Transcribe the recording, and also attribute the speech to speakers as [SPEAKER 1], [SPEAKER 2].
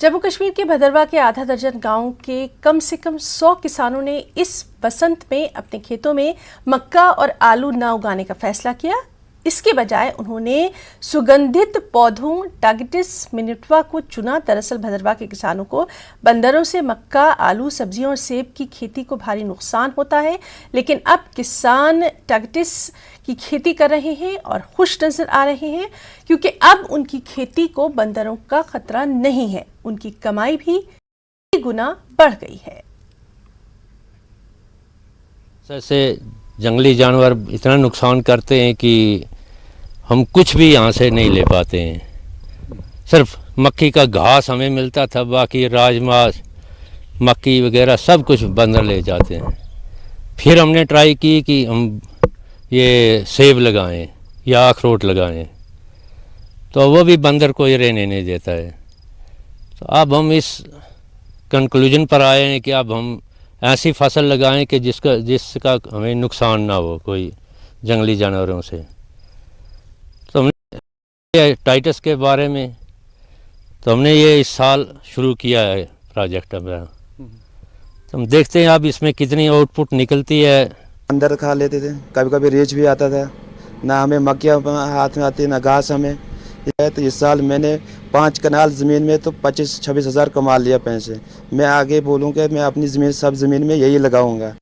[SPEAKER 1] जम्मू कश्मीर के भदरवा के आधा दर्जन गांव के कम से कम 100 किसानों ने इस बसंत में अपने खेतों में मक्का और आलू न उगाने का फैसला किया। इसके बजाय उन्होंने सुगंधित पौधों टागिटिस मिनिटवा को चुना। दरअसल भदरवा के किसानों को बंदरों से मक्का, आलू, सब्जियों और सेब की खेती को भारी नुकसान होता है, लेकिन अब किसान टागिटिस की खेती कर रहे हैं और खुश नजर आ रहे हैं क्योंकि अब उनकी खेती को बंदरों का खतरा नहीं है। उनकी कमाई भी 3 गुना बढ़ गई है।
[SPEAKER 2] ऐसे जंगली जानवर इतना नुकसान करते हैं कि हम कुछ भी यहाँ से नहीं ले पाते हैं। सिर्फ मक्की का घास हमें मिलता था, बाकी राजमा, मक्की वगैरह सब कुछ बंदर ले जाते हैं। फिर हमने ट्राई की कि हम ये सेब लगाएं या अखरोट लगाएं, तो वो भी बंदर कोई रहने नहीं देता है। तो अब हम इस कंक्लूजन पर आए हैं कि अब हम ऐसी फसल लगाएं कि जिसका हमें नुकसान ना हो कोई जंगली जानवरों से। तो हमने टाइटस के बारे में हमने ये इस साल शुरू किया है प्रोजेक्ट में। तो हम देखते हैं अब इसमें कितनी आउटपुट निकलती है।
[SPEAKER 3] अंदर खा लेते थे, कभी कभी रेच भी आता था, ना हमें मक्कियाँ हाथ में आती ना घास हमें। तो इस साल मैंने 5 कनाल ज़मीन में तो 25-26 हज़ार कमा लिया पैसे। मैं आगे बोलूँगा मैं अपनी ज़मीन सब ज़मीन में यही लगाऊँगा।